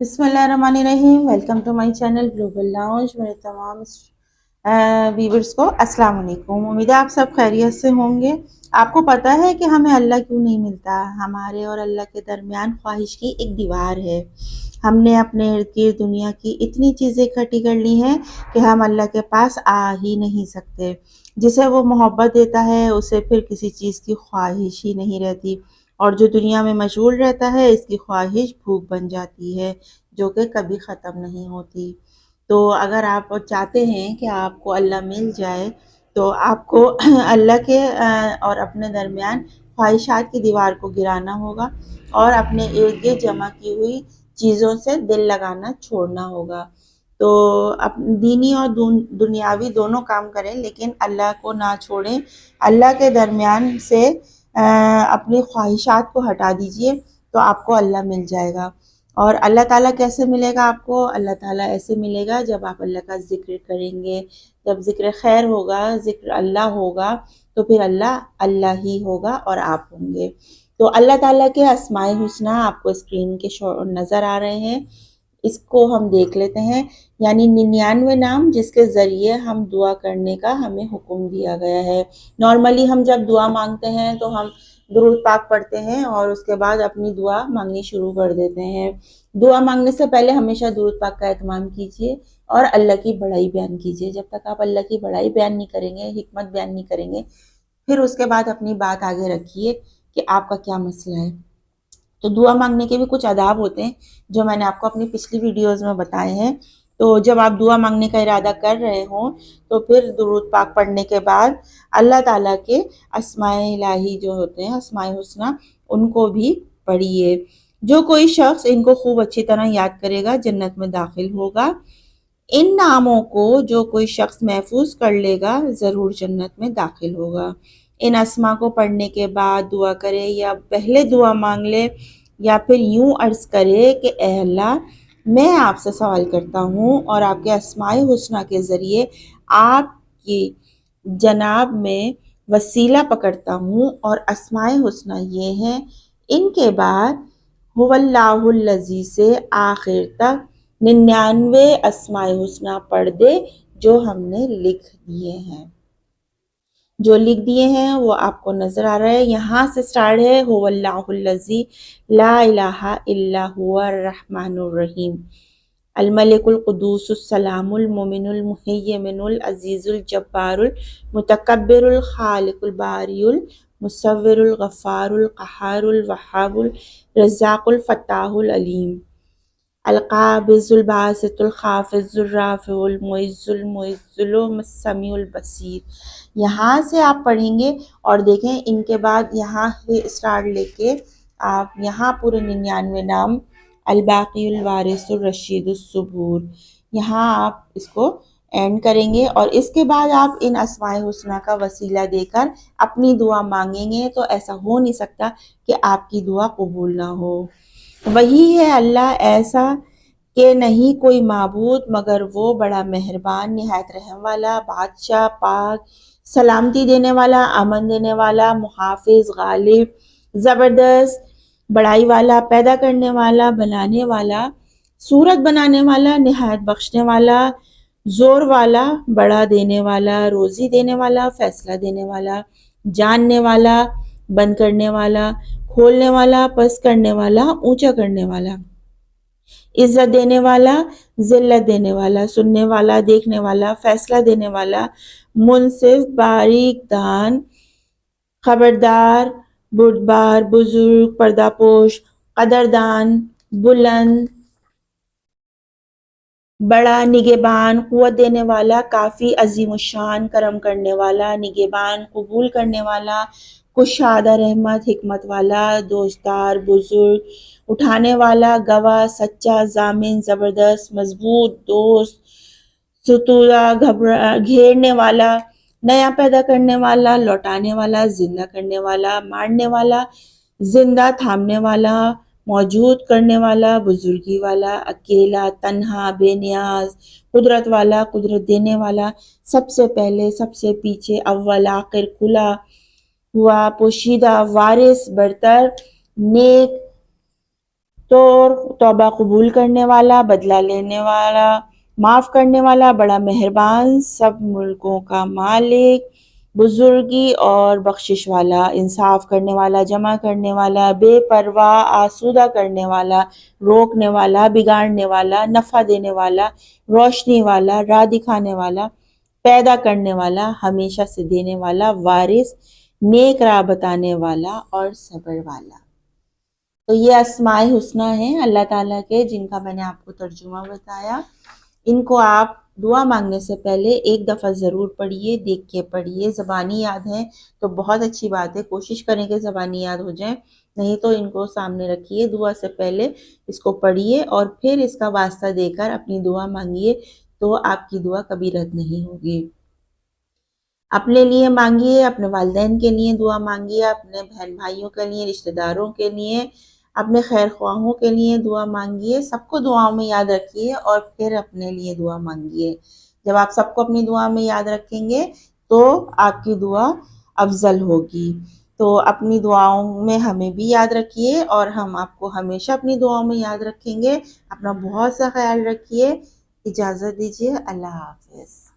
बिस्मिल्लाहिर्रहमानिर्रहीम। Welcome to my channel global lounge. मेरे तमाम व्यूवर्स को अस्सलाम वालेकुम। उम्मीद है आप सब खैरियत से होंगे। आपको पता है कि हमें अल्लाह क्यों नहीं मिलता? हमारे और अल्लाह के दरमियान ख्वाहिश की एक दीवार है। हमने अपने इर्द गिर्द दुनिया की इतनी चीज़ें इकट्ठी कर ली हैं कि हम अल्लाह के पास आ ही नहीं सकते। जिसे वो मोहब्बत देता है उसे फिर किसी चीज़ की ख्वाहिश ही नहीं रहती, और जो दुनिया में मशगूल रहता है इसकी ख्वाहिश भूख बन जाती है, जो कि कभी ख़त्म नहीं होती। तो अगर आप चाहते हैं कि आपको अल्लाह मिल जाए, तो आपको अल्लाह के और अपने दरमियान ख्वाहिशात की दीवार को गिराना होगा और अपने इर्द गिर्द जमा की हुई चीज़ों से दिल लगाना छोड़ना होगा। तो अप दीनी और दुनियावी दोनों काम करें, लेकिन अल्लाह को ना छोड़ें। अल्लाह के दरमियान से अपनी ख्वाहिशात को हटा दीजिए, तो आपको अल्लाह मिल जाएगा। और अल्लाह ताला कैसे मिलेगा आपको? अल्लाह ताला ऐसे मिलेगा जब आप अल्लाह का ज़िक्र करेंगे, जब ज़िक्र खैर होगा, ज़िक्र अल्लाह होगा, तो फिर अल्लाह अल्लाह ही होगा और आप होंगे। तो अल्लाह ताला के अस्माए हुस्ना आपको स्क्रीन के नज़र आ रहे हैं, इसको हम देख लेते हैं। यानी 99 नाम जिसके ज़रिए हम दुआ करने का हमें हुक्म दिया गया है। नॉर्मली हम जब दुआ मांगते हैं तो हम दुरूद पाक पढ़ते हैं और उसके बाद अपनी दुआ मांगनी शुरू कर देते हैं। दुआ मांगने से पहले हमेशा दुरूद पाक का एहतमाम कीजिए और अल्लाह की बड़ाई बयान कीजिए। जब तक आप अल्लाह की बड़ाई बयान नहीं करेंगे, हिकमत बयान नहीं करेंगे, फिर उसके बाद अपनी बात आगे रखिए कि आपका क्या मसला है। तो दुआ मांगने के भी कुछ आदाब होते हैं जो मैंने आपको अपनी पिछली वीडियोस में बताए हैं। तो जब आप दुआ मांगने का इरादा कर रहे हों, तो फिर दुरूद पाक पढ़ने के बाद अल्लाह ताला के अस्माए इलाही जो होते हैं, अस्माए हुस्ना, उनको भी पढ़िए। जो कोई शख्स इनको खूब अच्छी तरह याद करेगा जन्नत में दाखिल होगा। इन नामों को जो कोई शख्स महफूज कर लेगा ज़रूर जन्नत में दाखिल होगा। इन अस्मा को पढ़ने के बाद दुआ करे या पहले दुआ मांग ले, या फिर यूं अर्ज़ करे कि ए अल्लाह, मैं आपसे सवाल करता हूँ और आपके अस्माए हुस्ना के ज़रिए आपकी जनाब में वसीला पकड़ता हूँ, और अस्माए हुस्ना ये हैं। इनके बाद हुवल्लाहुल्लज़ी से आखिर तक 99 अस्माए हुस्ना पढ़ दे जो हमने लिख दिए हैं। जो लिख दिए हैं वो आपको नज़र आ रहा है। यहाँ से स्टार्ट है हुवल्लाहुल्लज़ी ला इलाहा इल्ला हुवर रहमानुर रहीम, अल मलिकुल कुद्दूसुस सलामुल मोमिनुल मुहय्यमिनुल अज़ीज़ुल जब्बारुल मुतकब्बिरुल खालिकुल बारियुल मुसव्विरुल गफ़्फ़ारुल क़हारुल वहाबुल रज़्ज़ाक़ुल फ़त्ताहुल अलीम, अल क़ाबिज़ुल बासितुल ख़ाफ़िज़ुर राफ़िउल मुइज़्ज़ुल समीउल बसीर। यहाँ से आप पढ़ेंगे और देखें, इनके बाद यहाँ से स्टार्ट लेके आप यहाँ पूरे 99 नाम अल बाक़ियुल वारिसुर रशीदुस सुबूर, यहाँ आप इसको एंड करेंगे। और इसके बाद आप इन अस्माए हुस्ना का वसीला देकर अपनी दुआ मांगेंगे, तो ऐसा हो नहीं सकता कि आपकी दुआ कबूल ना हो। वही है अल्लाह, ऐसा कि नहीं कोई माबूद मगर वो बड़ा मेहरबान, निहायत रहम वाला, बादशाह, पाक, सलामती देने वाला, अमन देने वाला, मुहाफिज, गालिब, ज़बरदस्त, बड़ाई वाला, पैदा करने वाला, बनाने वाला, सूरत बनाने वाला, निहायत बख्शने वाला, जोर वाला, बड़ा देने वाला, रोज़ी देने वाला, फैसला देने वाला, जानने वाला, बंद करने वाला, खोलने वाला, पस करने वाला, ऊंचा करने वाला, इज्जत देने वाला, जिल्लत देने वाला, सुनने वाला, देखने वाला, फैसला देने वाला, मुनसिफ, बारीक, दान, खबरदार, बुर्दबार, बुजुर्ग, पर्दापोश, कदरदान, बुलंद, बड़ा, निगहबान, कुव्वत देने वाला, काफ़ी, अज़ीमुश्शान, करम करने वाला, निगहबान, कबूल करने वाला, कुशादा, रहमत, हिकमत वाला, दोस्तार, बुजुर्ग, उठाने वाला, गवाह, सच्चा, जामिन, ज़बरदस्त, मजबूत, दोस्त, सुतूरा, घबरा घेरने वाला, नया पैदा करने वाला, लौटाने वाला, जिंदा करने वाला, मारने वाला, जिंदा थामने वाला, मौजूद करने वाला, बुजुर्गी वाला, अकेला, तन्हा, बेनियाज, कुदरत वाला, कुदरत देने वाला, सबसे पहले, सबसे पीछे, अव्वल, आखिर, खुला हुआ, पोशीदा, वारिस, बरतर, नेक, تو तौबा قبول کرنے والا، بدلہ لینے والا، معاف کرنے والا، بڑا مہربان، سب ملکوں کا مالک، بزرگی اور بخشش والا، انصاف کرنے والا، جمع کرنے والا، بے پرواہ، آسودہ کرنے والا، روکنے والا، بگاڑنے والا، نفع دینے والا، روشنی والا، راہ دکھانے والا، پیدا کرنے والا، ہمیشہ سے دینے والا، وارث، نیک راہ بتانے والا اور صبر والا۔ تو یہ اسماء حسنی ہیں اللہ تعالیٰ کے، جن کا میں نے آپ کو ترجمہ بتایا۔ ان کو آپ دعا مانگنے سے پہلے ایک دفعہ ضرور پڑھیے، دیکھ کے پڑھیے۔ زبانی یاد ہیں تو بہت اچھی بات ہے، کوشش کریں کہ زبانی یاد ہو جائیں، نہیں تو ان کو سامنے رکھیے، دعا سے پہلے اس کو پڑھیے اور پھر اس کا واسطہ دے کر اپنی دعا مانگیے، تو آپ کی دعا کبھی رد نہیں ہوگی۔ اپنے لیے مانگیے، اپنے والدین کے لیے دعا مانگیے، اپنے بہن بھائیوں کے لیے، رشتہ داروں کے لیے، اپنے خیر خواہوں کے لیے دعا مانگیے، سب کو دعاؤں میں یاد رکھیے اور پھر اپنے لیے دعا مانگیے۔ جب آپ سب کو اپنی دعا میں یاد رکھیں گے تو آپ کی دعا افضل ہوگی۔ تو اپنی دعاؤں میں ہمیں بھی یاد رکھیے اور ہم آپ کو ہمیشہ اپنی دعاؤں میں یاد رکھیں گے۔ اپنا بہت سا خیال رکھیے، اجازت دیجیے، اللہ حافظ۔